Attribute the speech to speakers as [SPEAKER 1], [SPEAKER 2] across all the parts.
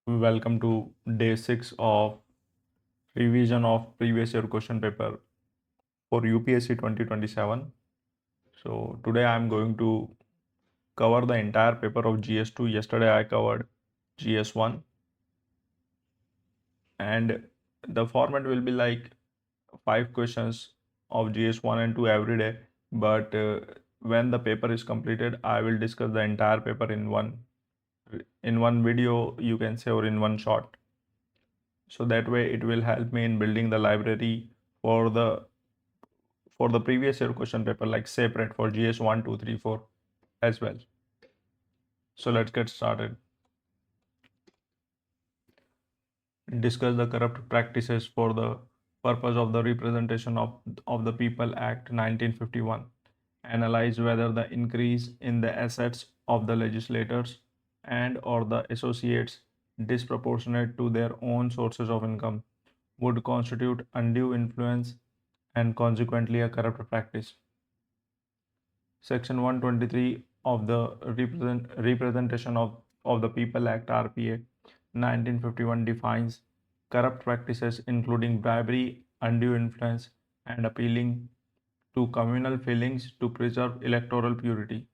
[SPEAKER 1] Welcome to day 6 of revision of previous year question paper for UPSC 2027. So today I am going to cover the entire paper of GS2. Yesterday I covered GS1, and the format will be like 5 questions of GS1 and 2 every day, but when the paper is completed I will discuss the entire paper in one video, you can say, or in one shot. So that way it will help me in building the library for the previous year question paper, like separate for GS 1, 2, 3, 4 as well. So let's get started. Discuss the corrupt practices for the purpose of the Representation of the People Act 1951. Analyze whether the increase in the assets of the legislators and or the associates disproportionate to their own sources of income would constitute undue influence and consequently a corrupt practice. Section 123 of the Representation of the People Act RPA 1951 defines corrupt practices including bribery, undue influence, and appealing to communal feelings to preserve electoral purity.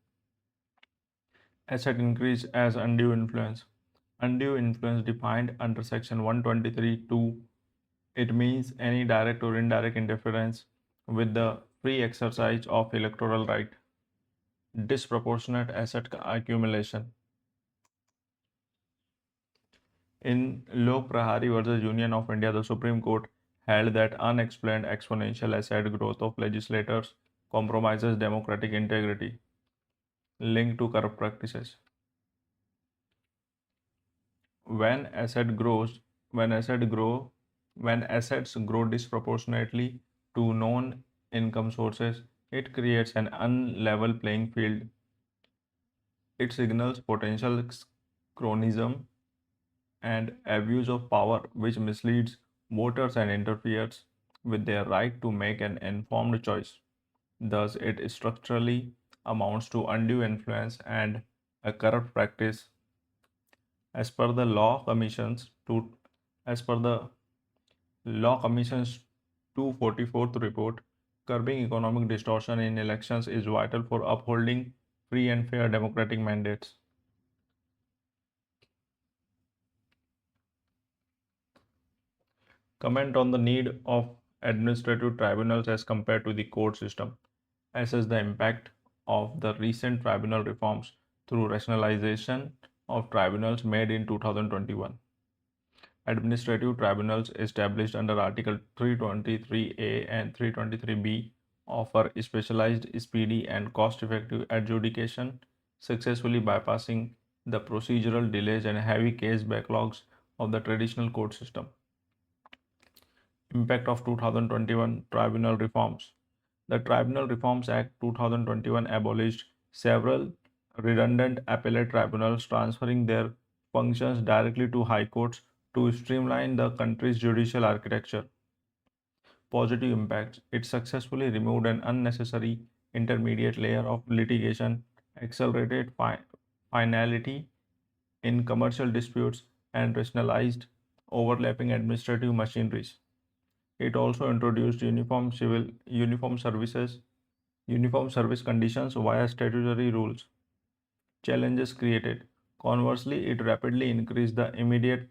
[SPEAKER 1] Asset increase as undue influence. Undue influence defined under Section 123(2). It means any direct or indirect interference with the free exercise of electoral right. Disproportionate asset accumulation. In Lok Prahari versus Union of India, the Supreme Court held that unexplained exponential asset growth of legislators compromises democratic integrity, linked to corrupt practices. When asset grows, when assets grow disproportionately to known income sources, it creates an unlevel playing field. It signals potential cronyism and abuse of power, which misleads voters and interferes with their right to make an informed choice. Thus, it structurally amounts to undue influence and a corrupt practice. As per the Law Commission's 244th report, curbing economic distortion in elections is vital for upholding free and fair democratic mandates. Comment on the need of administrative tribunals as compared to the court system. Assess the impact of the recent tribunal reforms through rationalization of tribunals made in 2021. Administrative tribunals established under Article 323A and 323B offer specialized, speedy, and cost-effective adjudication, successfully bypassing the procedural delays and heavy case backlogs of the traditional court system. Impact of 2021 tribunal reforms. The Tribunal Reforms Act 2021 abolished several redundant appellate tribunals, transferring their functions directly to high courts to streamline the country's judicial architecture. Positive impacts. It successfully removed an unnecessary intermediate layer of litigation, accelerated finality in commercial disputes, and rationalized overlapping administrative machineries. It also introduced uniform service conditions via statutory rules. Challenges created. Conversely, it rapidly increased the immediate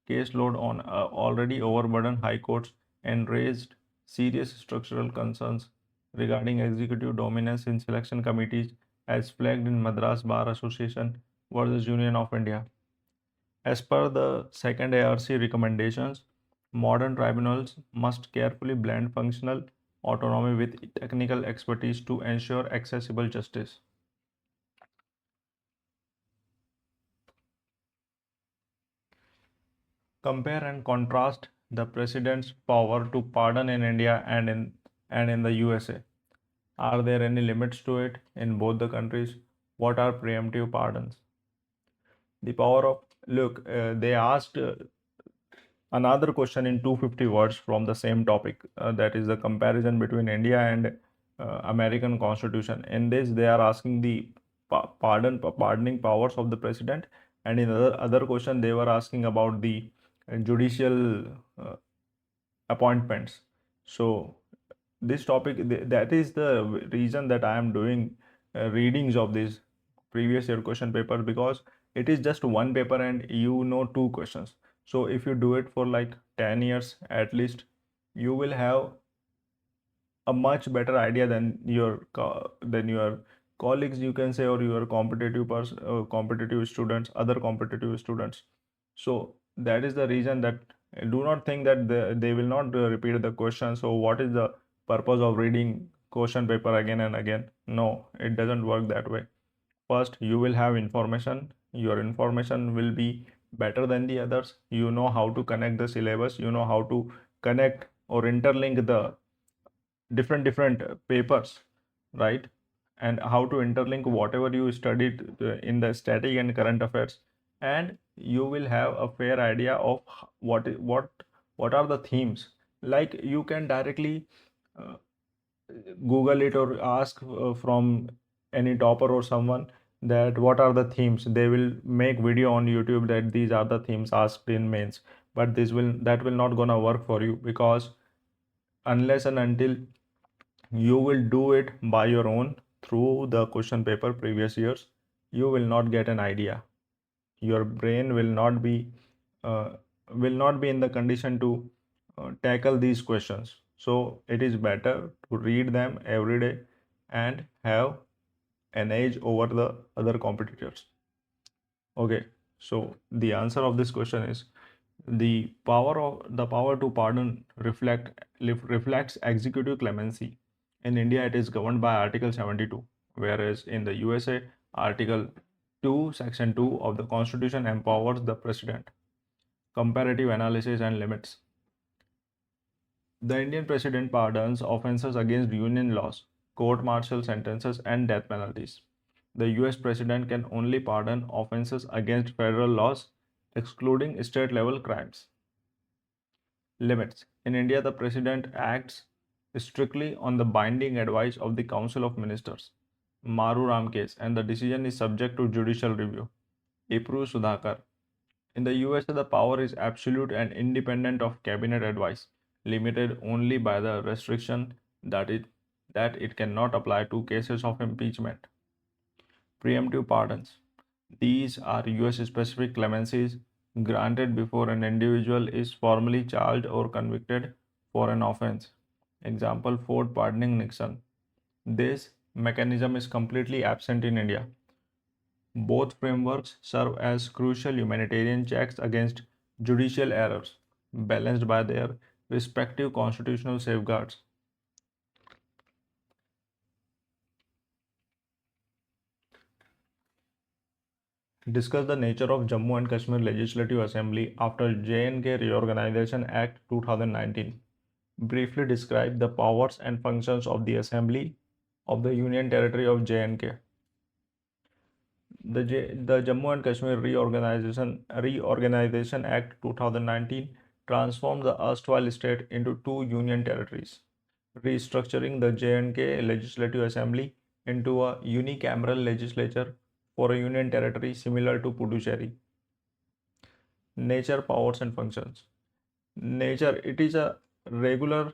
[SPEAKER 1] caseload on already overburdened high courts and raised serious structural concerns regarding executive dominance in selection committees, as flagged in Madras Bar Association versus Union of India. As per the second ARC recommendations, modern tribunals must carefully blend functional autonomy with technical expertise to ensure accessible justice. Compare and contrast the President's power to pardon in India and in the USA. Are there any limits to it in both the countries? What are preemptive pardons? The power of they asked another question in 250 words from the same topic, that is the comparison between India and American Constitution. In this, they are asking the pardoning powers of the president And in other question, they were asking about the judicial uh, appointments. So this topic, that is the reason that I am doing readings of these previous year question papers, because it is just one paper and you know two questions. So if you do it for like 10 years at least, you will have a much better idea than your colleagues, you can say, or your competitive students, other competitive students. So that is the reason that do not think that they will not repeat the question. So what is the purpose of reading question paper again and again? No, it doesn't work that way. First, you will have information. Your information will be better than the others. You know how to connect the syllabus, you know how to connect or interlink the different papers, right? And how to interlink whatever you studied in the static and current affairs, and you will have a fair idea of what are the themes. Like you can directly uh, Google it or ask from any topper or someone that what are the themes. They will make video on YouTube that these are the themes asked in mains. But that will not gonna work for you, because unless and until you will do it by your own through the question paper previous years, you will not get an idea. Your brain uh, will not be in the condition to tackle these questions. So it is better to read them every day and have an edge over the other competitors. Okay, so the answer of this question is the power to pardon reflects executive clemency. In India, it is governed by Article 72, whereas in the USA, Article 2, Section 2 of the Constitution empowers the President. Comparative analysis and limits. The Indian President pardons offenses against union laws, court-martial sentences, and death penalties. The US President can only pardon offenses against federal laws, excluding state-level crimes. Limits. In India, the President acts strictly on the binding advice of the Council of Ministers, Maru Ram case, and the decision is subject to judicial review. Ipru Sudhakar. In the USA, the power is absolute and independent of cabinet advice, limited only by the restriction that it cannot apply to cases of impeachment. Preemptive pardons. These are US specific clemencies granted before an individual is formally charged or convicted for an offense. Example: Ford pardoning Nixon. This mechanism is completely absent in India. Both frameworks serve as crucial humanitarian checks against judicial errors, balanced by their respective constitutional safeguards. Discuss the nature of Jammu and Kashmir Legislative Assembly after J&K Reorganization Act 2019. Briefly describe the powers and functions of the Assembly of the Union Territory of J&K. The Jammu and Kashmir Reorganization Act 2019 transformed the erstwhile state into two union territories, restructuring the J&K Legislative Assembly into a unicameral legislature for a union territory similar to Puducherry. Nature, powers, and functions. Nature: regular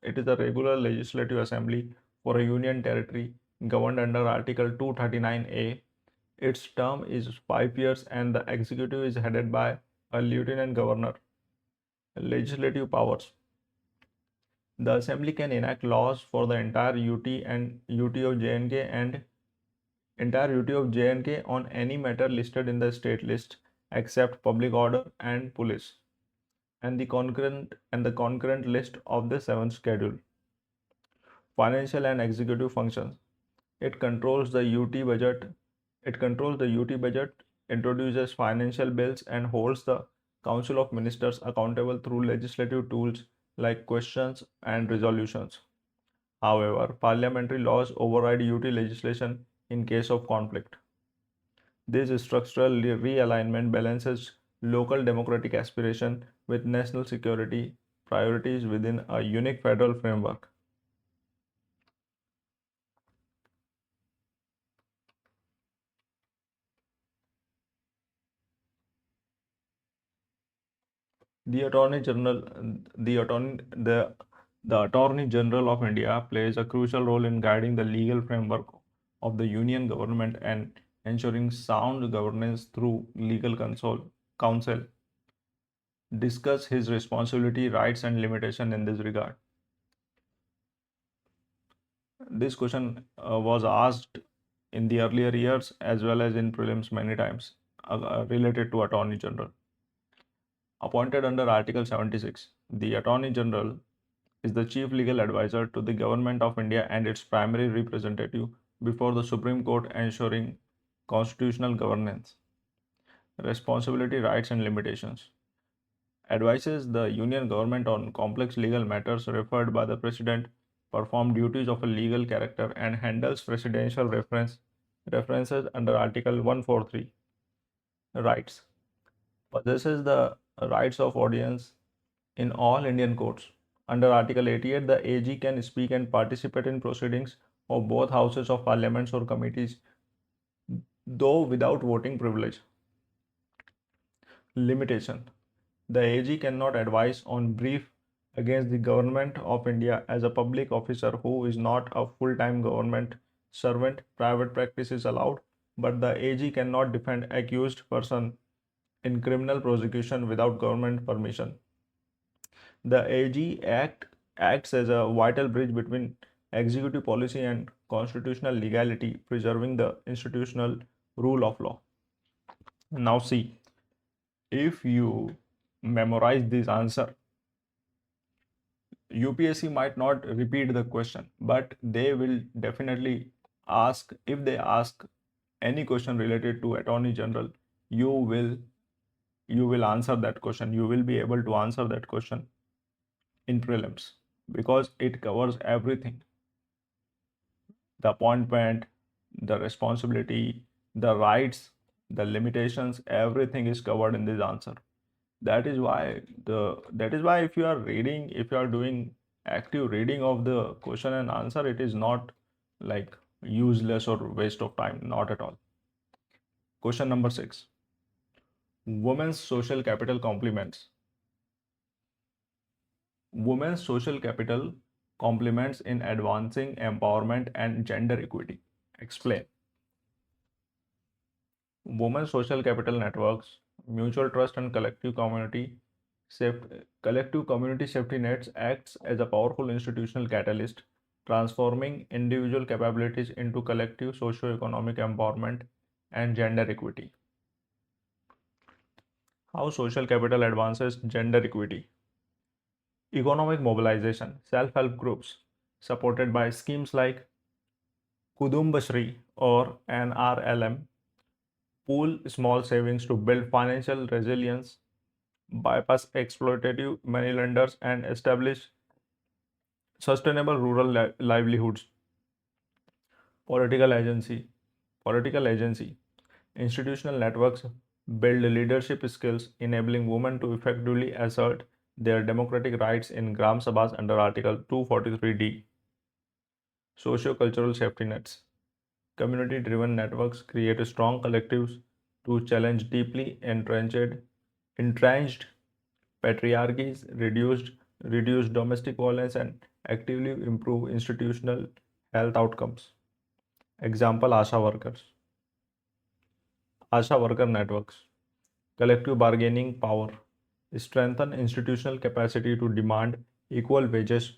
[SPEAKER 1] it is a regular legislative assembly for a union territory governed under Article 239A. Its term is 5 years and the executive is headed by a lieutenant governor. Legislative powers. The assembly can enact laws for the entire UT and UT of J&K and entire UT of J&K on any matter listed in the state list except public order and police, and the concurrent list of the 7th schedule. Financial and executive functions. It controls the UT budget. It controls the UT budget, introduces financial bills, and holds the Council of Ministers accountable through legislative tools like questions and resolutions. However, parliamentary laws override UT legislation in case of conflict. This structural realignment balances local democratic aspiration with national security priorities within a unique federal framework. The Attorney General, the Attorney, the Attorney General of India plays a crucial role in guiding the legal framework of the Union government and ensuring sound governance through legal counsel. Discuss his responsibility, rights, and limitation in this regard. This question was asked in the earlier years as well as in prelims many times related to Attorney General. Appointed under Article 76, the Attorney General is the chief legal advisor to the Government of India and its primary representative before the Supreme Court, ensuring constitutional governance. Responsibility, rights, and limitations. Advises the Union government on complex legal matters referred by the President, perform duties of a legal character, and handles presidential references under Article 143. Rights. Possesses the rights of audience in all Indian courts. Under Article 88, the AG can speak and participate in proceedings of both houses of parliaments or committees, though without voting privilege. Limitation. The AG cannot advise on brief against the Government of India as a public officer who is not a full-time government servant. Private practice is allowed, but the AG cannot defend accused person in criminal prosecution without government permission. The AG acts as a vital bridge between executive policy and constitutional legality, preserving the institutional rule of law. Now see, if you memorize this answer, UPSC might not repeat the question, but they will definitely ask, if they ask any question related to Attorney General, you will answer that question. You will be able to answer that question in prelims because it covers everything. The appointment, the responsibility, the rights, the limitations, everything is covered in this answer. That is why if you are reading, if you are doing active reading of the question and answer, it is not like useless or waste of time, not at all. Question number 6. Women's social capital complements. Women's social capital complements in advancing empowerment and gender equity. Explain. Women's social capital networks, mutual trust and collective community safety nets acts as a powerful institutional catalyst, transforming individual capabilities into collective socio-economic empowerment and gender equity. How social capital advances gender equity? Economic mobilization, self-help groups supported by schemes like Kudumbashri or NRLM pool small savings to build financial resilience, bypass exploitative moneylenders, and establish sustainable rural livelihoods. Political agency. Institutional networks build leadership skills, enabling women to effectively assert their democratic rights in Gram Sabhas under Article 243D. Socio-cultural safety nets. Community-driven networks create strong collectives to challenge deeply entrenched patriarchies, reduce domestic violence, and actively improve institutional health outcomes. Example: ASHA workers. ASHA worker networks, collective bargaining power, strengthen institutional capacity to demand equal wages,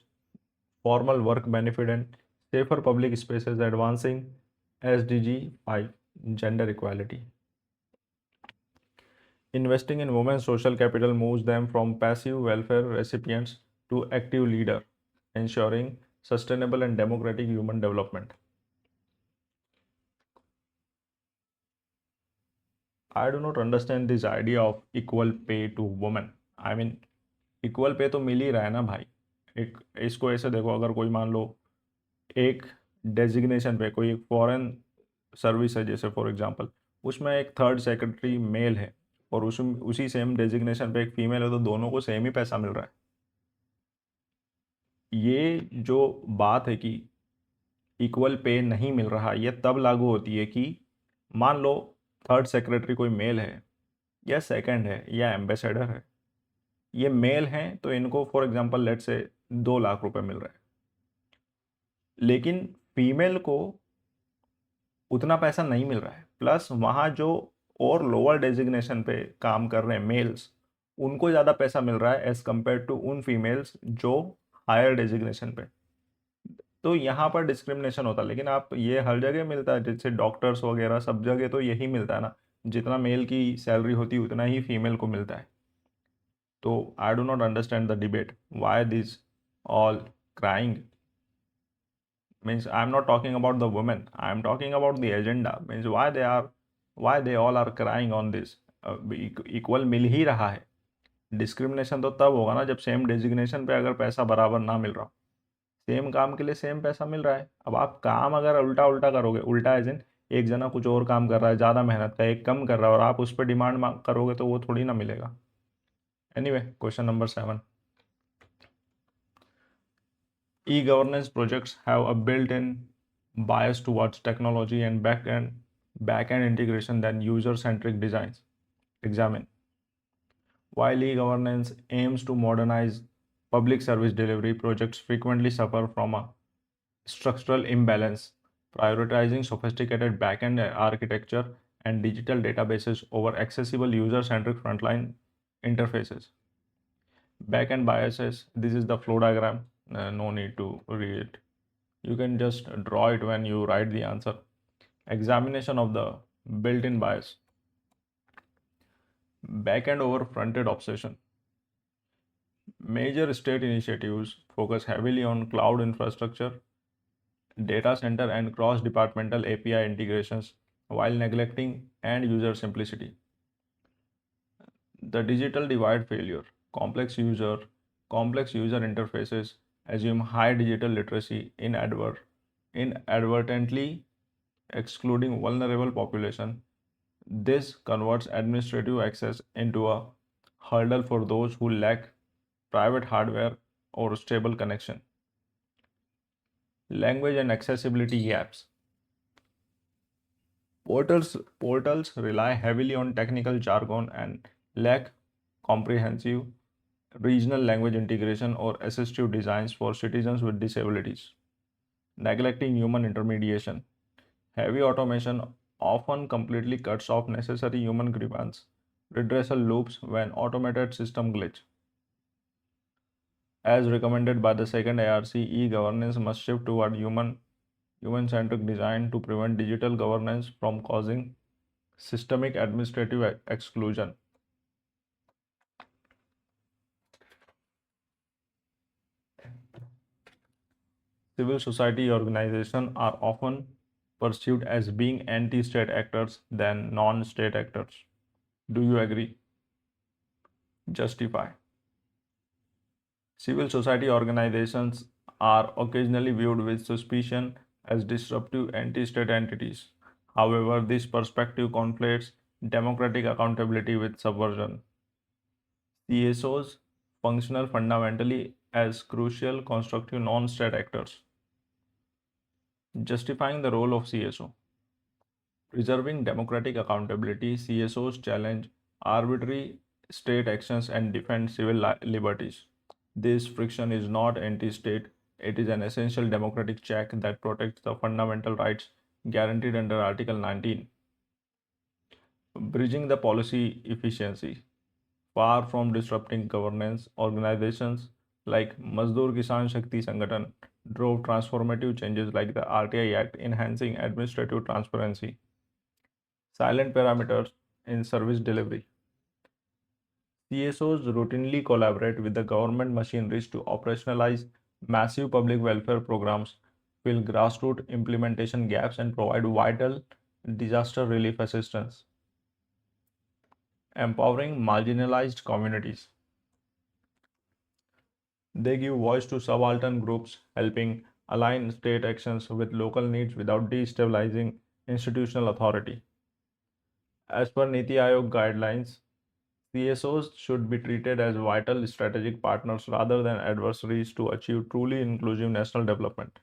[SPEAKER 1] formal work benefit, and safer public spaces, advancing SDG 5, gender equality. Investing in women's social capital moves them from passive welfare recipients to active leader, ensuring sustainable and democratic human development. I do not understand this idea of equal pay to women. I mean, equal pay तो मिल ही रहा है ना भाई. एक इसको ऐसे देखो, अगर कोई मान लो एक डेजिग्नेशन पे कोई एक फॉरेन सर्विस है, जैसे फॉर एग्जांपल उसमें एक थर्ड सेक्रेटरी मेल है और उसी सेम डेजिग्नेशन पे एक फीमेल है, तो दोनों को सेम ही पैसा मिल रहा है. ये जो बात है कि इक्वल पे नहीं मिल रहा, ये तब लागू होती है कि मान लो थर्ड सेक्रेटरी कोई मेल है या सेकंड है या एम्बेसडर है, ये मेल हैं तो इनको फॉर एग्जांपल लेट से 2 लाख रुपए मिल रहे हैं, लेकिन फीमेल को उतना पैसा नहीं मिल रहा है। प्लस वहाँ जो और लोअर डेजिग्नेशन पे काम कर रहे हैं मेल्स, उनको ज़्यादा पैसा मिल रहा है एज कम्पेयर टू उन फीमेल्स जो हायर डेजिग्नेशन पे। तो यहाँ पर डिस्क्रिमिनेशन होता है, लेकिन आप ये हर जगह मिलता है, जैसे डॉक्टर्स वगैरह सब जगह तो यही मिलता है ना, जितना मेल की सैलरी होती है उतना ही फीमेल को मिलता है। तो I do not understand the debate why this all crying. Means I'm not talking about the women, I'm talking about the agenda. Means why they all are crying on this. Equal मिल ही रहा है। Discrimination तो तब होगा ना जब same designation पे अगर पैसा बराबर ना मिल रहा हो। सेम काम के लिए सेम पैसा मिल रहा है, अब आप काम अगर उल्टा उल्टा करोगे, उल्टा एज इन एक जना कुछ और काम कर रहा है ज़्यादा मेहनत का, एक कम कर रहा है, और आप उस पर डिमांड करोगे तो वो थोड़ी ना मिलेगा। Anyway, question number 7, e-governance projects have a built-in bias towards technology and back-end integration than user-centric designs. Examine. While e-governance aims to modernize public service delivery, projects frequently suffer from a structural imbalance, prioritizing sophisticated back-end architecture and digital databases over accessible user-centric frontline interfaces. Back-end biases, this is the flow diagram, no need to read it. You can just draw it when you write the answer. Examination of the built-in bias. Back-end over front-end obsession. Major state initiatives focus heavily on cloud infrastructure, data center and cross-departmental API integrations while neglecting end-user simplicity. The digital divide failure. Complex user interfaces assume high digital literacy inadvertently excluding vulnerable population. This converts administrative access into a hurdle for those who lack private hardware or stable connection. Language and accessibility gaps. Portals rely heavily on technical jargon and lack comprehensive regional language integration or assistive designs for citizens with disabilities. Neglecting human intermediation. Heavy automation often completely cuts off necessary human grievance redressal loops when automated system glitch. As recommended by the second ARC, e-governance must shift toward human-centric design to prevent digital governance from causing systemic administrative exclusion. Civil society organizations are often perceived as being anti-state actors than non-state actors. Do you agree? Justify. Civil society organizations are occasionally viewed with suspicion as disruptive anti-state entities. However, this perspective conflates democratic accountability with subversion. CSOs functional fundamentally as crucial constructive non-state actors. Justifying the role of CSO. Preserving democratic accountability, CSOs challenge arbitrary state actions and defend civil liberties. This friction is not anti-state, it is an essential democratic check that protects the fundamental rights guaranteed under Article 19. Bridging the policy efficiency. Far from disrupting governance, organizations like Mazdoor Kisan Shakti Sangathan drove transformative changes like the RTI Act, enhancing administrative transparency. Silent parameters in service delivery. CSOs routinely collaborate with the government machineries to operationalize massive public welfare programs, fill grassroots implementation gaps, and provide vital disaster relief assistance. Empowering marginalized communities. They give voice to subaltern groups, helping align state actions with local needs without destabilizing institutional authority. As per Niti Aayog guidelines, CSOs should be treated as vital strategic partners rather than adversaries to achieve truly inclusive national development.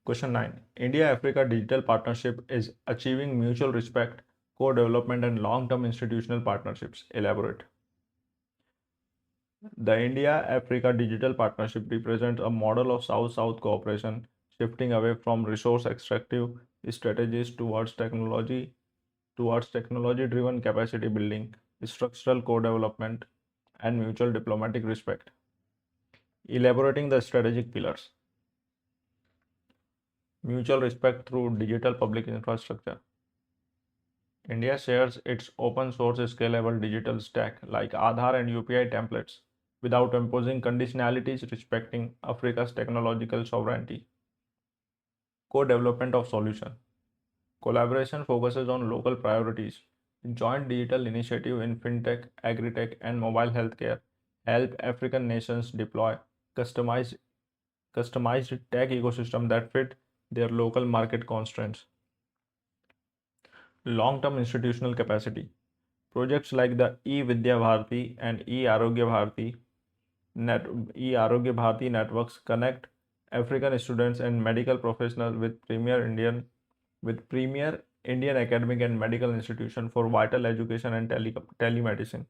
[SPEAKER 1] Question 9. India-Africa Digital Partnership is achieving mutual respect, co-development and long-term institutional partnerships. Elaborate. The India-Africa Digital Partnership represents a model of South-South cooperation, shifting away from resource extractive strategies towards technology-driven capacity building, structural co-development, and mutual diplomatic respect. Elaborating the strategic pillars. Mutual respect through digital public infrastructure. India shares its open source scalable digital stack like Aadhaar and UPI templates without imposing conditionalities respecting Africa's technological sovereignty. Co-development of solution. Collaboration focuses on local priorities. Joint digital initiative in fintech, agri-tech, and mobile healthcare help African nations deploy customized customized tech ecosystem that fit their local market constraints. Long-term institutional capacity. Projects like the E-Vidya Bharati and E-Arogya Bharati networks connect African students and medical professionals with premier Indian academic and medical institutions for vital education and telemedicine.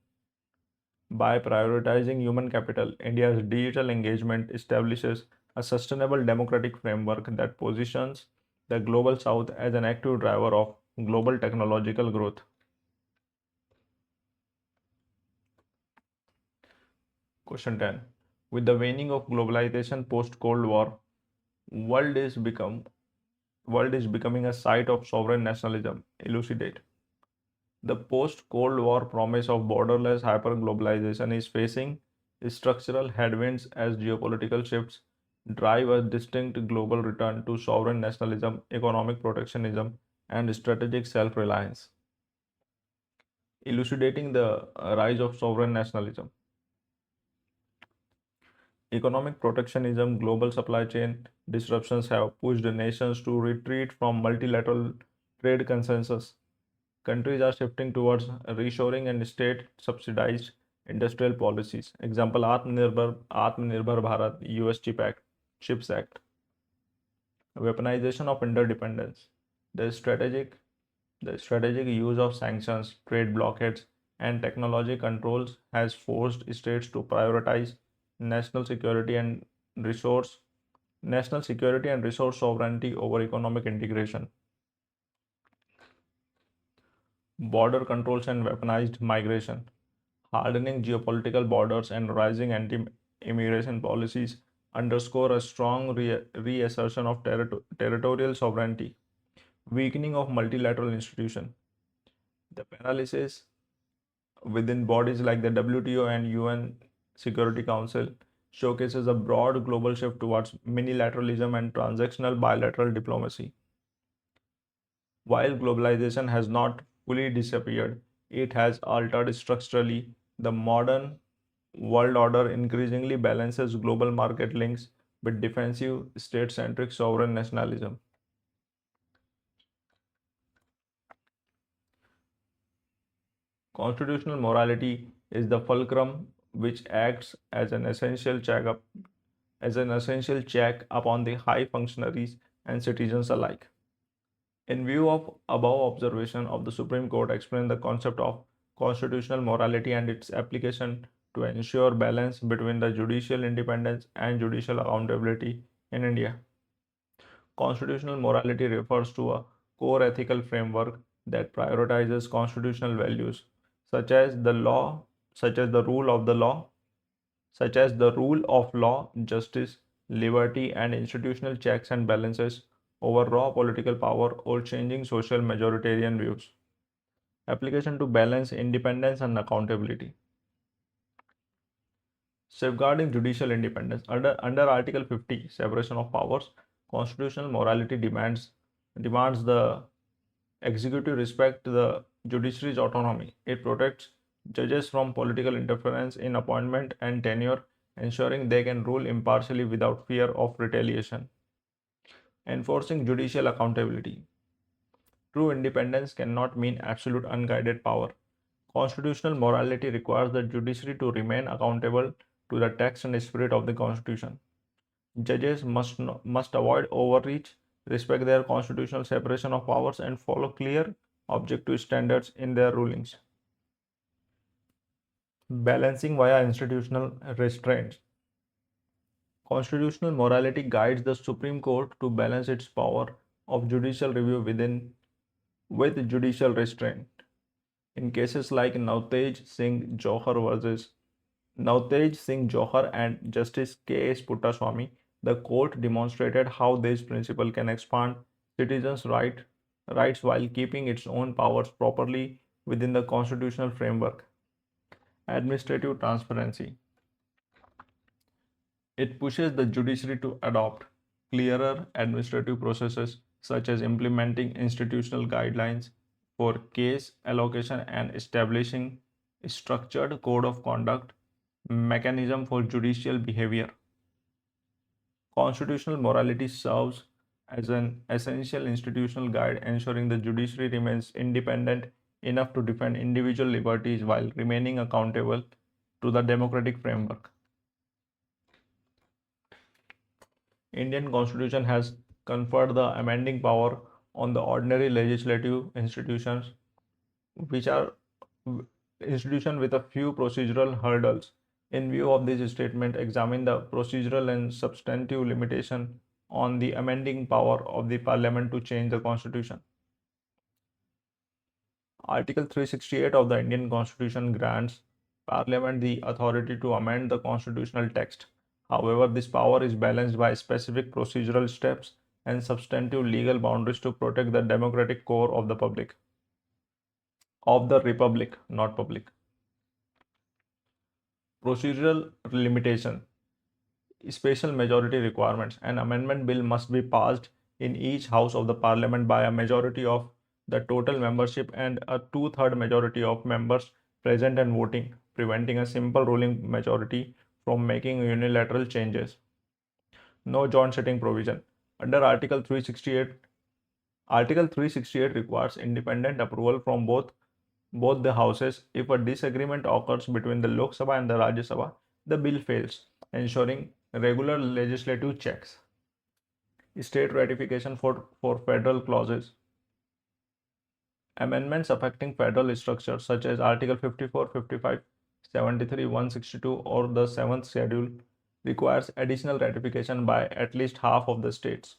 [SPEAKER 1] By prioritizing human capital, India's digital engagement establishes a sustainable democratic framework that positions the Global South as an active driver of global technological growth. Question 10. With the waning of globalization post-Cold War, world is become world is becoming a site of sovereign nationalism. Elucidate. The post-Cold War promise of borderless hyperglobalization is facing structural headwinds as geopolitical shifts drive a distinct global return to sovereign nationalism, economic protectionism, and strategic self-reliance. Elucidating the rise of sovereign nationalism. Economic protectionism, global supply chain disruptions have pushed nations to retreat from multilateral trade consensus. Countries are shifting towards reshoring and state-subsidized industrial policies. Example: Atmanirbhar Bharat, US Chips Act. Weaponization of interdependence. The strategic the strategic use of sanctions, trade blockades, and technology controls has forced states to prioritize national security and resource sovereignty over economic integration. Border controls and weaponized migration. Hardening geopolitical borders and rising anti-immigration policies underscore a strong reassertion of territorial sovereignty. Weakening of multilateral institutions. The paralysis within bodies like the WTO and UN Security Council showcases a broad global shift towards minilateralism and transactional bilateral diplomacy. While globalization has not fully disappeared, it has altered structurally. The modern world order increasingly balances global market links with defensive, state-centric sovereign nationalism. Constitutional morality is the fulcrum which acts as an essential check upon the high functionaries and citizens alike. In view of above observation of the Supreme Court explain the concept of constitutional morality and its application to ensure balance between the judicial independence and judicial accountability in India. Constitutional morality refers to a core ethical framework that prioritizes constitutional values such as the law, such as the rule of the law, such as the rule of law, justice, liberty, and institutional checks and balances over raw political power or changing social majoritarian views. Application to balance independence and accountability. Safeguarding judicial independence. Under Article 50, separation of powers, constitutional morality demands the executive respect the judiciary's autonomy. It protects judges from political interference in appointment and tenure, ensuring they can rule impartially without fear of retaliation. Enforcing judicial accountability. True independence cannot mean absolute unguided power. Constitutional morality requires the judiciary to remain accountable to the text and spirit of the Constitution. Judges must avoid overreach, respect their constitutional separation of powers, and follow clear, objective standards in their rulings. Balancing via institutional restraints. Constitutional morality guides the Supreme Court to balance its power of judicial review with judicial restraint. In cases like Navtej Singh Johar and Justice K.S. Puttaswamy, the court demonstrated how this principle can expand citizens' rights while keeping its own powers properly within the constitutional framework. Administrative transparency. It pushes the judiciary to adopt clearer administrative processes such as implementing institutional guidelines for case allocation and establishing a structured code of conduct mechanism for judicial behavior. Constitutional morality serves as an essential institutional guide, ensuring the judiciary remains independent enough to defend individual liberties while remaining accountable to the democratic framework. Indian Constitution has conferred the amending power on the ordinary legislative institutions, which are institutions with a few procedural hurdles. In view of this statement, examine the procedural and substantive limitation on the amending power of the Parliament to change the Constitution. Article 368 of the Indian Constitution grants Parliament the authority to amend the constitutional text. However, this power is balanced by specific procedural steps and substantive legal boundaries to protect the democratic core of the republic, not public. Procedural limitation. Special majority requirements. An amendment bill must be passed in each house of the parliament by a majority of the total membership and a two-third majority of members present and voting, preventing a simple ruling majority from making unilateral changes. No joint sitting provision. Under Article 368 requires independent approval from both the houses. If a disagreement occurs between the Lok Sabha and the Rajya Sabha, the bill fails, ensuring regular legislative checks. State ratification for federal clauses. Amendments affecting federal structures such as Article 54, 55, 73, 162 or the 7th schedule requires additional ratification by at least half of the states.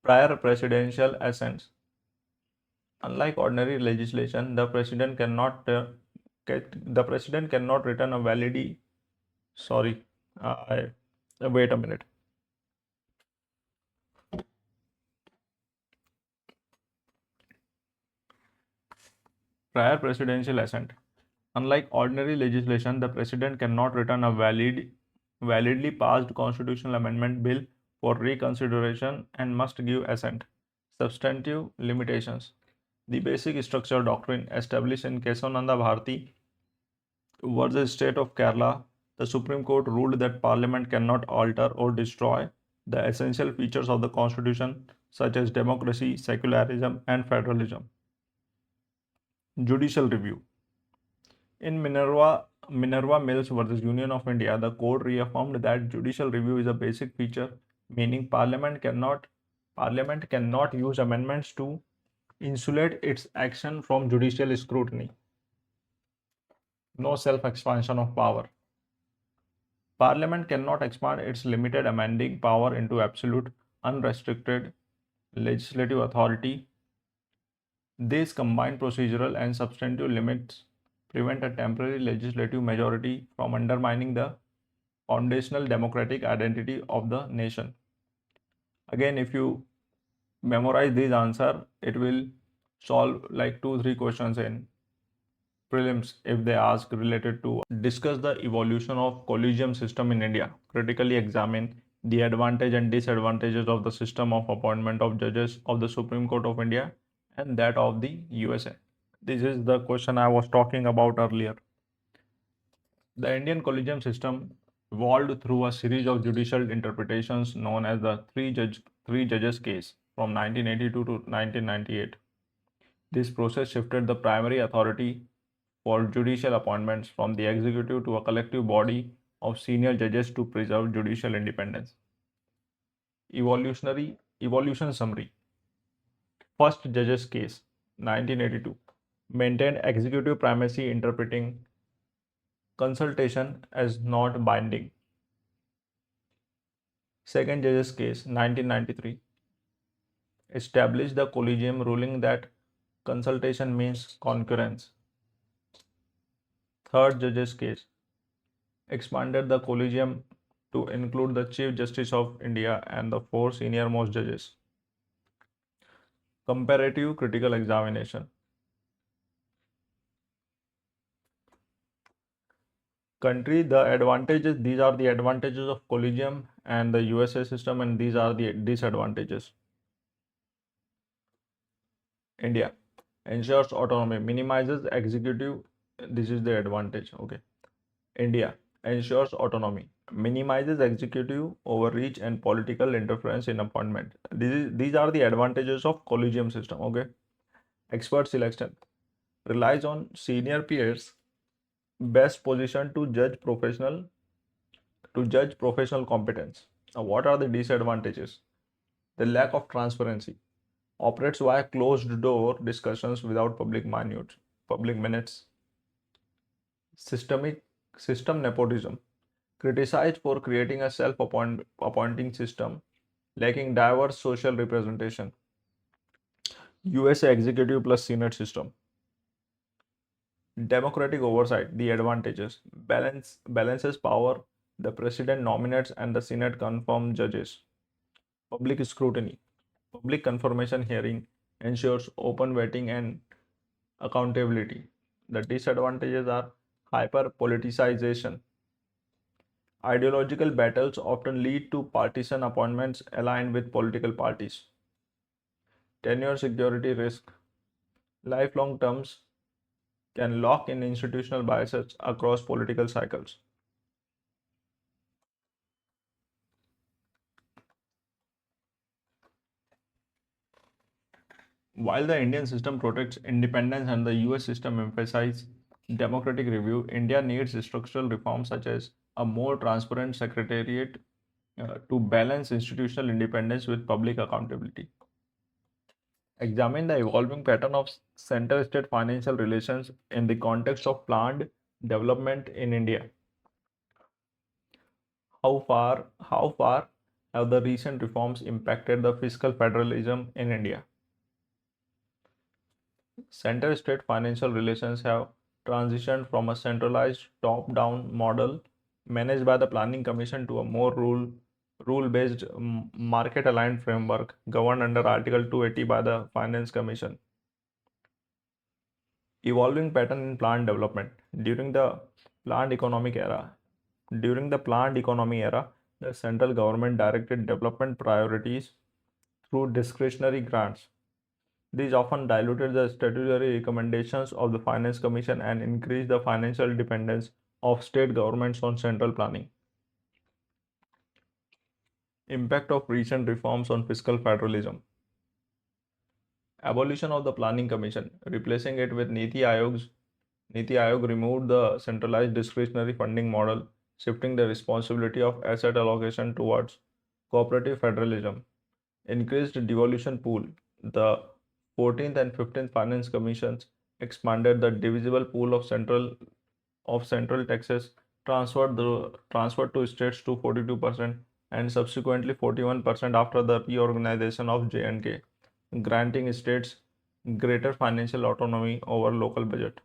[SPEAKER 1] Prior presidential assents. Unlike ordinary legislation, the president cannot return a validity. Sorry, wait a minute. Prior presidential assent. Unlike ordinary legislation, the president cannot return a validly passed constitutional amendment bill for reconsideration and must give assent. Substantive limitations. The basic structure doctrine established in Kesavananda Bharati versus State of Kerala, the Supreme Court ruled that Parliament cannot alter or destroy the essential features of the Constitution, such as democracy, secularism, and federalism. Judicial review. In Minerva Mills versus Union of India, the court reaffirmed that judicial review is a basic feature, meaning Parliament cannot use amendments to insulate its action from judicial scrutiny. No self-expansion of power. Parliament cannot expand its limited amending power into absolute, unrestricted legislative authority. These combined procedural and substantive limits prevent a temporary legislative majority from undermining the foundational democratic identity of the nation. Again, if you memorize these answers, it will solve like 2-3 questions in prelims if they ask related to. Discuss the evolution of collegium system in India. Critically examine the advantage and disadvantages of the system of appointment of judges of the Supreme Court of India and that of the USA. This is the question I was talking about earlier. The Indian collegium system evolved through a series of judicial interpretations known as the three judges case from 1982 to 1998. This process shifted the primary authority for judicial appointments from the executive to a collective body of senior judges to preserve judicial independence. Evolution summary. First judge's case, 1982, maintained executive primacy, interpreting consultation as not binding. Second judge's case, 1993, established the collegium, ruling that consultation means concurrence. Third judge's case, expanded the collegium to include the Chief Justice of India and the four senior most judges. Comparative critical examination. Country, the advantages, these are the advantages of collegium and the USA system, and these are the disadvantages. India ensures autonomy, minimizes executive, this is the advantage. Okay. India ensures autonomy, minimizes executive overreach and political interference in appointment. These are the advantages of collegium system. Okay. Expert selection, relies on senior peers, best position to judge professional competence. Now, what are the disadvantages? The lack of transparency, operates via closed door discussions without public minutes. System nepotism, criticized for creating a self-appointing system lacking diverse social representation. USA executive plus Senate system. Democratic oversight, the advantages, balances power, the president nominates and the Senate confirms judges. Public scrutiny, public confirmation hearing ensures open vetting and accountability. The disadvantages are hyper politicization. Ideological battles often lead to partisan appointments aligned with political parties. Tenure security risk, lifelong terms can lock in institutional biases across political cycles. While the Indian system protects independence and the US system emphasizes democratic review, India needs structural reforms such as a more transparent secretariat to balance institutional independence with public accountability. Examine the evolving pattern of center-state financial relations in the context of planned development in India. How far have the recent reforms impacted the fiscal federalism in India? Center-state financial relations have transitioned from a centralized top-down model managed by the Planning Commission to a more rule-based market-aligned framework governed under Article 280 by the Finance Commission. Evolving pattern in planned development. During the planned economy era, the central government directed development priorities through discretionary grants. These often diluted the statutory recommendations of the Finance Commission and increased the financial dependence of state governments on central planning. Impact of recent reforms on fiscal federalism. Abolition of the Planning Commission, replacing it with Niti Aayog removed the centralized discretionary funding model, shifting the responsibility of asset allocation towards cooperative federalism. Increased devolution pool. The 14th and 15th Finance Commissions expanded the divisible pool of central taxes, transferred to states to 42% and subsequently 41% after the reorganization of J&K, granting states greater financial autonomy over local budget.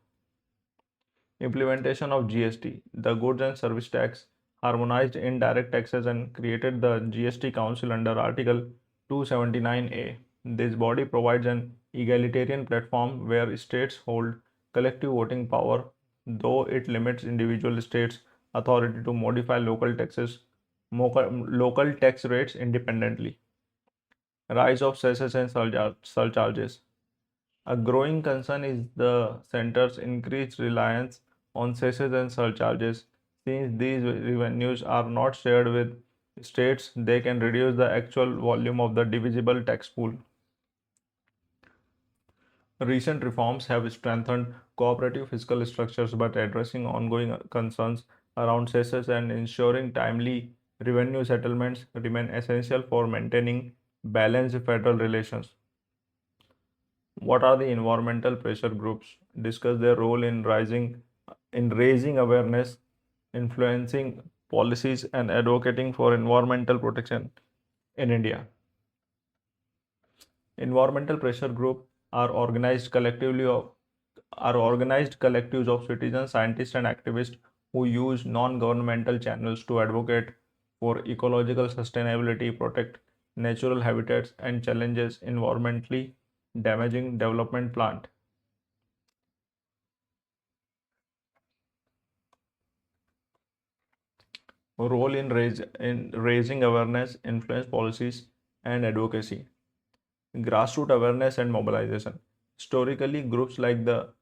[SPEAKER 1] Implementation of GST, the goods and service tax, harmonized indirect taxes and created the GST Council under Article 279A. This body provides an egalitarian platform where states hold collective voting power, though it limits individual states' authority to modify local tax rates independently. Rise of cesses and surcharges. A growing concern is the center's increased reliance on cesses and surcharges. Since these revenues are not shared with states, they can reduce the actual volume of the divisible tax pool. Recent reforms have strengthened cooperative fiscal structures by addressing ongoing concerns around cesses and ensuring timely revenue settlements remain essential for maintaining balanced federal relations. What are the environmental pressure groups? Discuss their role in raising awareness, influencing policies, and advocating for environmental protection in India. Environmental pressure group are organized collectively of are organized collectives of citizens, scientists, and activists who use non-governmental channels to advocate for ecological sustainability, protect natural habitats, and challenges environmentally damaging development plant. Role in raising awareness, influence policies, and advocacy. Grassroots awareness and mobilization. Historically, groups like the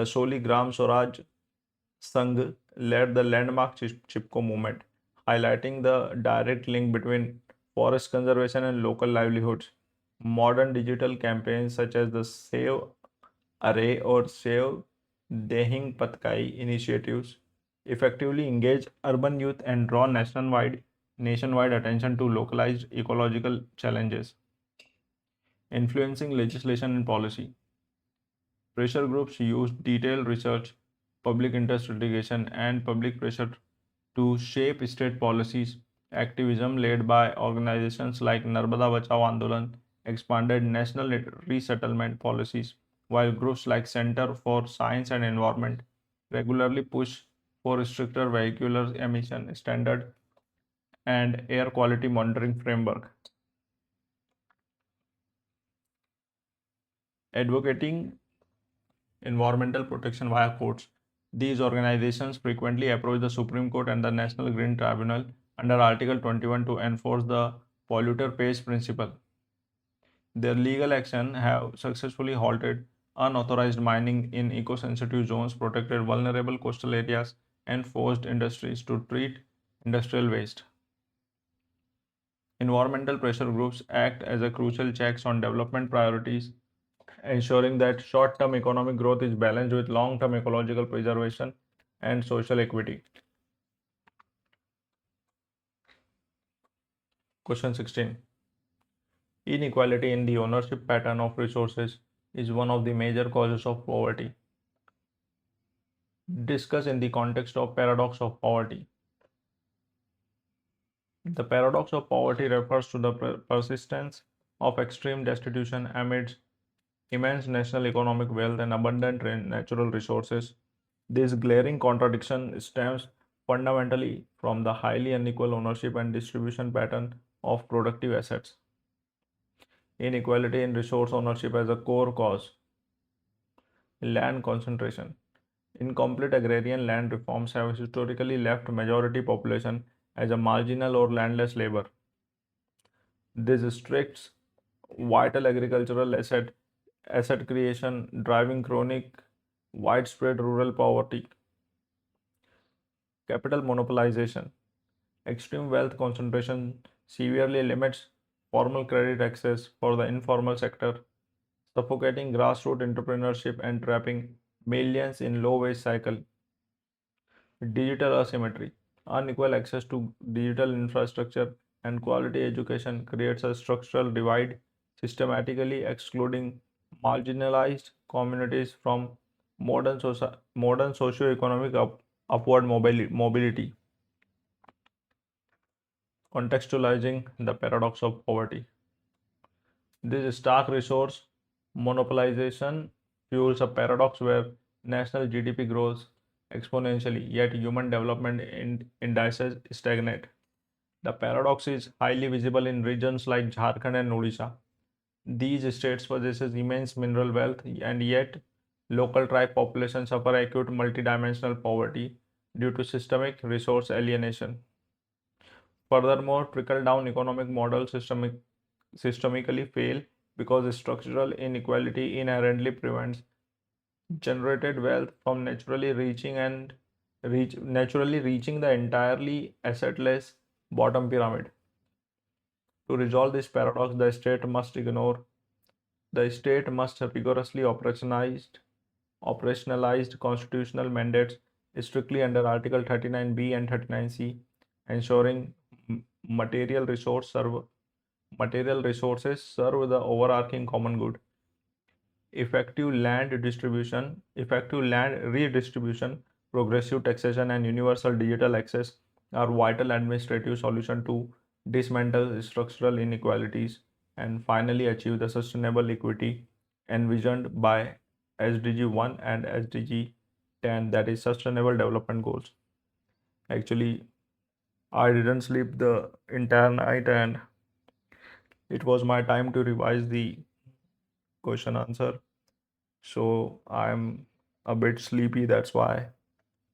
[SPEAKER 1] Soli Gram Swaraj Sangh led the landmark Chipko movement, highlighting the direct link between forest conservation and local livelihoods. Modern digital campaigns such as the Save Array or Save Dehing Patkai initiatives effectively engage urban youth and draw nationwide attention to localized ecological challenges. Influencing legislation and policy. Pressure groups use detailed research, public interest litigation, and public pressure to shape state policies. Activism led by organizations like Narmada Bachao Andolan expanded national resettlement policies, while groups like Center for Science and Environment regularly push for stricter vehicular emission standard and air quality monitoring framework. Advocating environmental protection via courts. These organizations frequently approach the Supreme Court and the National Green Tribunal under Article 21 to enforce the polluter pays principle. Their legal action have successfully halted unauthorized mining in eco-sensitive zones, protected vulnerable coastal areas, and forced industries to treat industrial waste. Environmental pressure groups act as a crucial checks on development priorities, ensuring that short-term economic growth is balanced with long-term ecological preservation and social equity. Question 16. Inequality in the ownership pattern of resources is one of the major causes of poverty. Discuss in the context of paradox of poverty. The paradox of poverty refers to the persistence of extreme destitution amidst immense national economic wealth and abundant natural resources. This glaring contradiction stems fundamentally from the highly unequal ownership and distribution pattern of productive assets. Inequality in resource ownership as a core cause. Land concentration. Incomplete agrarian land reforms have historically left majority population as a marginal or landless labor. This restricts vital agricultural asset creation, driving chronic widespread rural poverty. Capital monopolization. Extreme wealth concentration severely limits formal credit access for the informal sector, suffocating grassroots entrepreneurship and trapping millions in low wage cycle. Digital asymmetry. Unequal access to digital infrastructure and quality education creates a structural divide, systematically excluding marginalized communities from modern socio-economic upward mobility. Contextualizing the paradox of poverty. This stark resource monopolization fuels a paradox where national GDP grows exponentially, yet human development indices stagnate. The paradox is highly visible in regions like Jharkhand and Odisha. These states possess immense mineral wealth, and yet local tribe populations suffer acute multidimensional poverty due to systemic resource alienation. Furthermore, trickle-down economic models systemically fail because structural inequality inherently prevents generated wealth from naturally reaching the entirely assetless bottom pyramid. To resolve this paradox, the state must rigorously operationalized constitutional mandates strictly under Article 39B and 39C, ensuring Material resources serve the overarching common good. Effective land redistribution, progressive taxation, and universal digital access are vital administrative solutions to dismantle structural inequalities and finally achieve the sustainable equity envisioned by SDG 1 and SDG 10, that is Sustainable Development Goals. Actually, I didn't sleep the entire night and it was my time to revise the question answer. So I'm a bit sleepy, that's why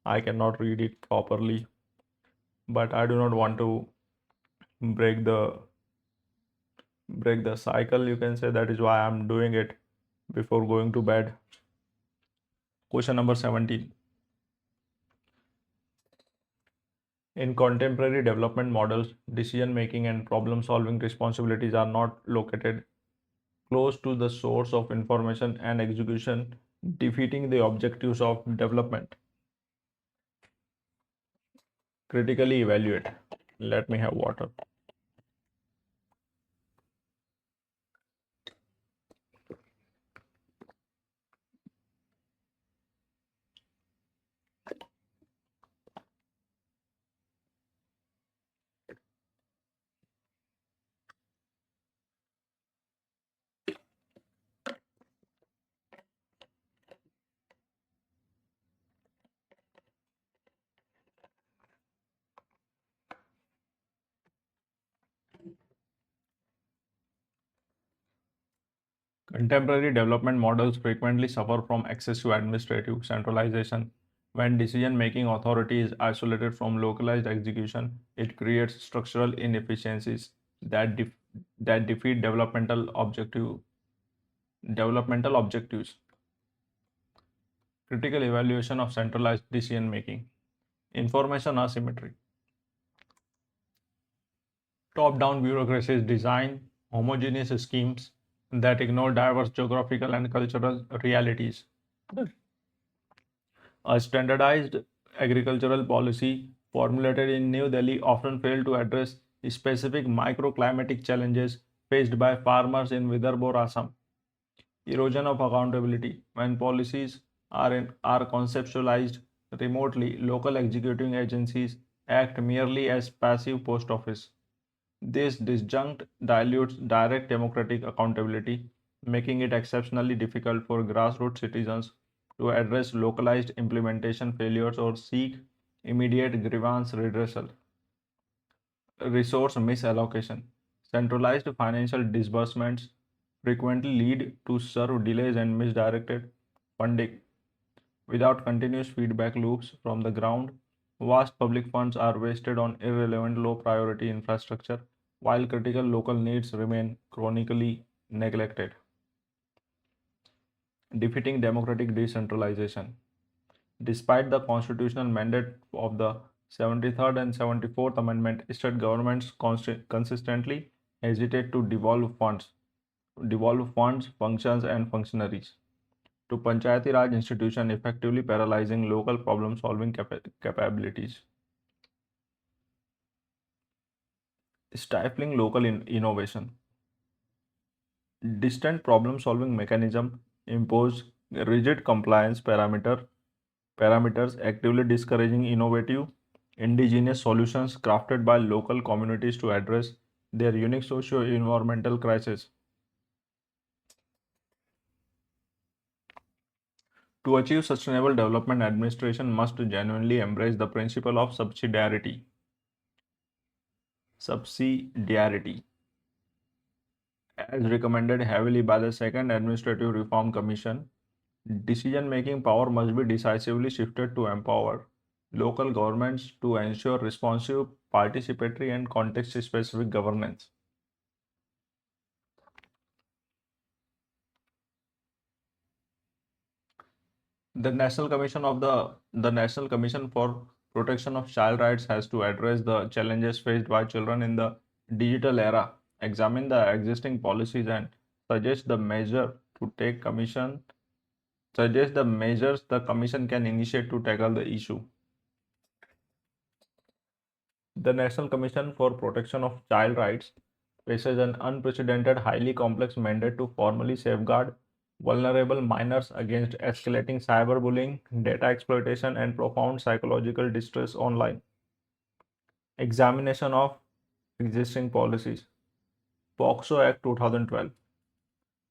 [SPEAKER 1] I cannot read it properly. But I do not want to break the cycle, you can say. That is why I'm doing it before going to bed. Question number 17. In contemporary development models, decision making and problem solving responsibilities are not located close to the source of information and execution, defeating the objectives of development. Critically evaluate. Let me have water. Contemporary development models frequently suffer from excessive administrative centralization. When decision-making authority is isolated from localized execution, it creates structural inefficiencies that defeat developmental objectives. Critical evaluation of centralized decision-making. Information asymmetry. Top-down bureaucracies design homogeneous schemes that ignore diverse geographical and cultural realities. A standardized agricultural policy formulated in New Delhi often failed to address specific microclimatic challenges faced by farmers in Vidarbha or Assam. Erosion of accountability. When policies are conceptualized remotely, local executing agencies act merely as passive post office. This disjunct dilutes direct democratic accountability, making it exceptionally difficult for grassroots citizens to address localized implementation failures or seek immediate grievance redressal. Resource misallocation. Centralized financial disbursements frequently lead to serve delays and misdirected funding. Without continuous feedback loops from the ground, vast public funds are wasted on irrelevant low priority infrastructure while critical local needs remain chronically neglected. Defeating democratic decentralization. Despite the constitutional mandate of the 73rd and 74th Amendment, state governments consistently hesitate to devolve funds, functions, and functionaries to Panchayati Raj institution, effectively paralyzing local problem solving capabilities. Stifling local innovation. Distant problem solving mechanism impose rigid compliance parameters, actively discouraging innovative indigenous solutions crafted by local communities to address their unique socio-environmental crisis. To achieve sustainable development, administration must genuinely embrace the principle of subsidiarity. Subsidiarity, as recommended heavily by the Second Administrative Reform Commission, decision-making power must be decisively shifted to empower local governments to ensure responsive, participatory, and context-specific governance. The National Commission for Protection of Child Rights has to address the challenges faced by children in the digital era, examine the existing policies, and suggest the measure to take commission suggest the measures the commission can initiate to tackle the issue. The National Commission for Protection of Child Rights faces an unprecedented, highly complex mandate to formally safeguard vulnerable minors against escalating cyberbullying, data exploitation, and profound psychological distress online. Examination of existing policies. POCSO Act 2012.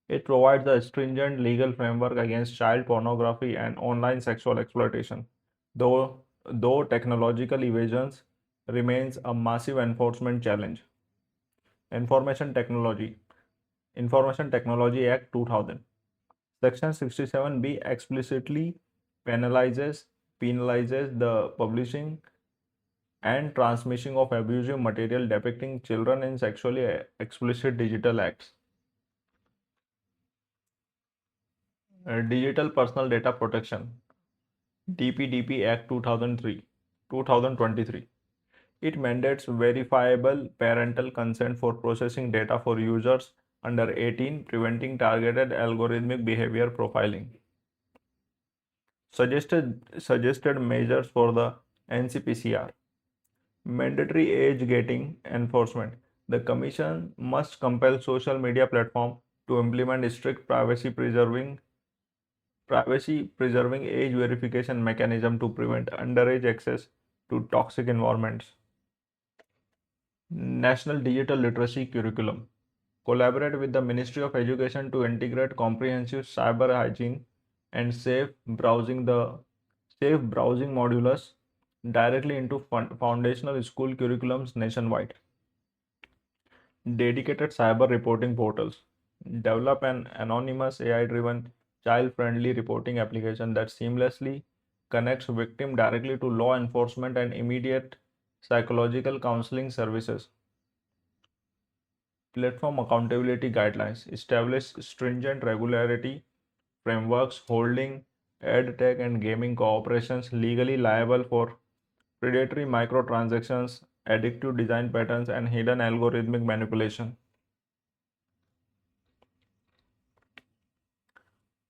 [SPEAKER 1] It provides a stringent legal framework against child pornography and online sexual exploitation. Though technological evasions remains a massive enforcement challenge. Information Technology. Information Technology Act 2000. Section 67B explicitly penalizes the publishing and transmission of abusive material depicting children in sexually explicit digital acts. Digital Personal Data Protection DPDP Act 2023. It mandates verifiable parental consent for processing data for users under 18, preventing targeted algorithmic behavior profiling. Suggested measures for the NCPCR. Mandatory age gating enforcement. The Commission must compel social media platforms to implement strict privacy preserving age verification mechanism to prevent underage access to toxic environments. National Digital Literacy Curriculum. Collaborate with the Ministry of Education to integrate comprehensive cyber hygiene and safe browsing modulus directly into foundational school curriculums nationwide. Dedicated cyber reporting portals. Develop an anonymous AI-driven child-friendly reporting application that seamlessly connects victim directly to law enforcement and immediate psychological counseling services. Platform accountability guidelines. Establish stringent regularity frameworks holding EdTech and gaming corporations legally liable for predatory microtransactions, addictive design patterns, and hidden algorithmic manipulation.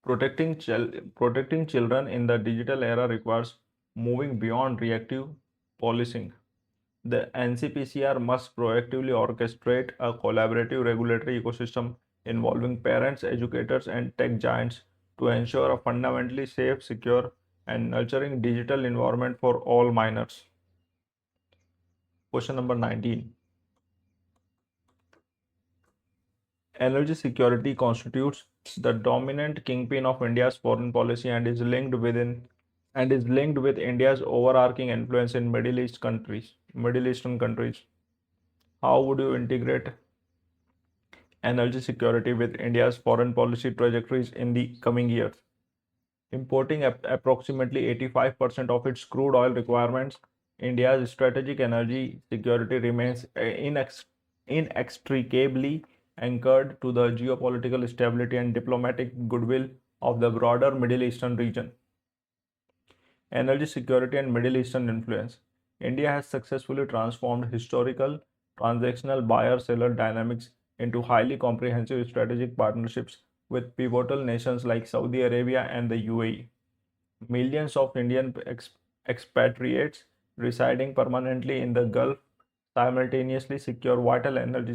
[SPEAKER 1] Protecting children in the digital era requires moving beyond reactive policing. The NCPCR must proactively orchestrate a collaborative regulatory ecosystem involving parents, educators, and tech giants to ensure a fundamentally safe, secure, and nurturing digital environment for all minors. Question number 19. Energy security constitutes the dominant kingpin of India's foreign policy and is linked with India's overarching influence in Middle Eastern countries. How would you integrate energy security with India's foreign policy trajectories in the coming years? Importing approximately 85% of its crude oil requirements, India's strategic energy security remains inextricably anchored to the geopolitical stability and diplomatic goodwill of the broader Middle Eastern region. Energy security and Middle Eastern influence. India has successfully transformed historical transactional buyer-seller dynamics into highly comprehensive strategic partnerships with pivotal nations like Saudi Arabia and the UAE. Millions of Indian expatriates residing permanently in the Gulf simultaneously secure vital energy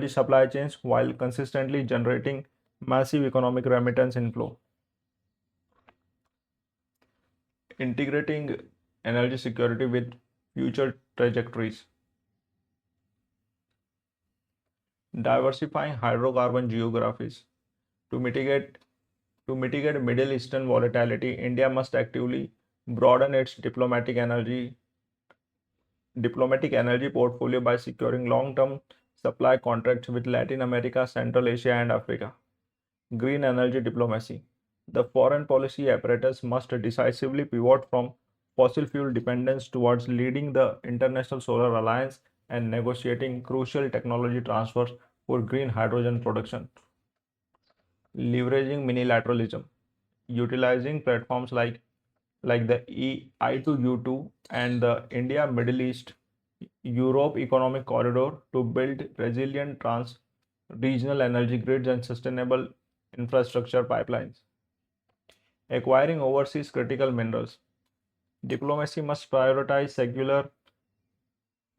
[SPEAKER 1] supply chains while consistently generating massive economic remittance inflow. Integrating energy security with future trajectories. Diversifying hydrocarbon geographies. To mitigate Middle Eastern volatility, India must actively broaden its diplomatic energy portfolio by securing long-term supply contracts with Latin America, Central Asia, and Africa. Green energy diplomacy. The foreign policy apparatus must decisively pivot from fossil fuel dependence towards leading the International Solar Alliance and negotiating crucial technology transfers for green hydrogen production. Leveraging minilateralism. Utilizing platforms like the I2U2 and the India Middle East Europe Economic Corridor to build resilient regional energy grids and sustainable infrastructure pipelines. Acquiring overseas critical minerals. Diplomacy must prioritize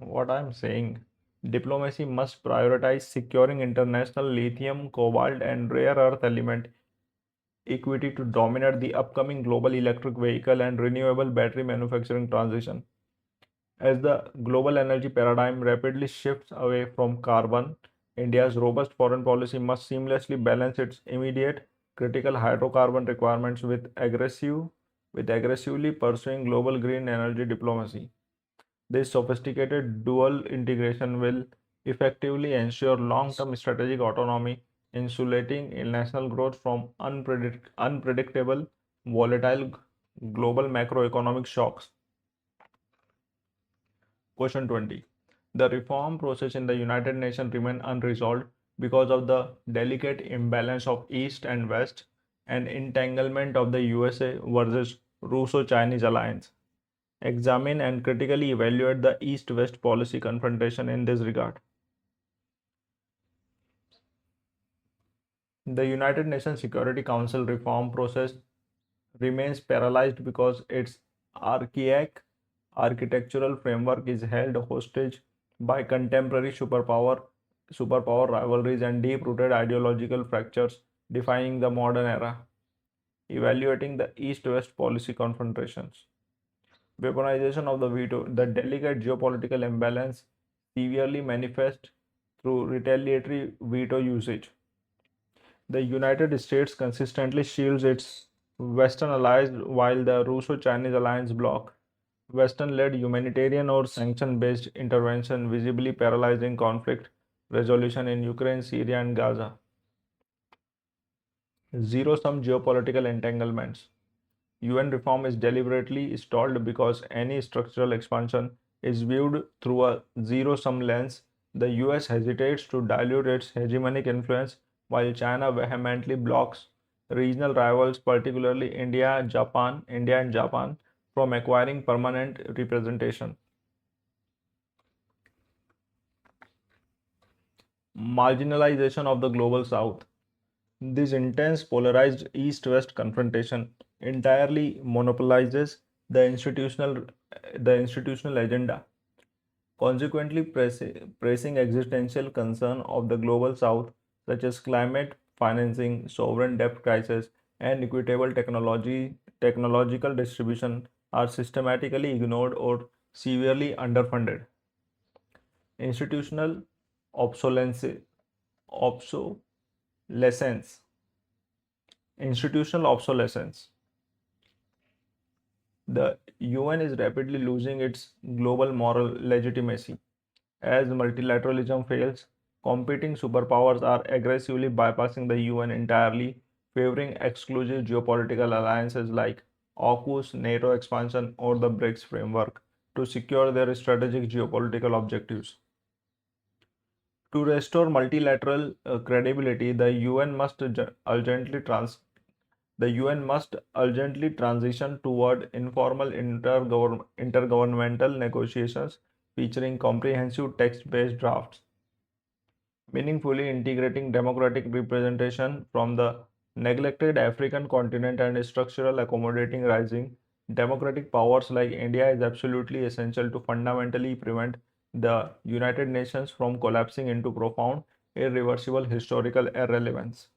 [SPEAKER 1] What I'm saying, diplomacy must prioritize securing international lithium, cobalt, and rare earth element equity to dominate the upcoming global electric vehicle and renewable battery manufacturing transition. As the global energy paradigm rapidly shifts away from carbon, India's robust foreign policy must seamlessly balance its immediate critical hydrocarbon requirements with aggressively pursuing global green energy diplomacy. This sophisticated dual integration will effectively ensure long-term strategic autonomy, insulating national growth from unpredictable, volatile global macroeconomic shocks. Question 20. The reform process in the United Nations remains unresolved because of the delicate imbalance of East and West and entanglement of the USA versus Russo-Chinese alliance. Examine and critically evaluate the East-West policy confrontation in this regard. The United Nations Security Council reform process remains paralyzed because its archaic architectural framework is held hostage by contemporary superpower rivalries and deep-rooted ideological fractures defining the modern era. Evaluating the East-West policy confrontations. Weaponization of the veto. The delicate geopolitical imbalance severely manifests through retaliatory veto usage. The United States consistently shields its Western allies while the Russo-Chinese alliance block Western-led humanitarian or sanction-based intervention visibly paralyzing conflict resolution in Ukraine, Syria, and Gaza. Zero-sum geopolitical entanglements. UN reform is deliberately stalled because any structural expansion is viewed through a zero-sum lens. The US hesitates to dilute its hegemonic influence while China vehemently blocks regional rivals, particularly India and Japan, from acquiring permanent representation. Marginalization of the global south. This intense polarized east-west confrontation entirely monopolizes the institutional agenda, consequently pressing existential concern of the global south such as climate financing, sovereign debt crisis, and equitable technological distribution are systematically ignored or severely underfunded. Institutional obsolescence. obsolescence. Institutional obsolescence. The UN is rapidly losing its global moral legitimacy. As multilateralism fails, competing superpowers are aggressively bypassing the UN entirely, favoring exclusive geopolitical alliances like AUKUS, NATO expansion, or the BRICS framework to secure their strategic geopolitical objectives. To restore multilateral credibility, the UN must urgently transition toward informal intergovernmental negotiations featuring comprehensive text-based drafts, meaningfully integrating democratic representation from the neglected African continent and structural accommodating rising democratic powers like India is absolutely essential to fundamentally prevent the United Nations from collapsing into profound, irreversible historical irrelevance.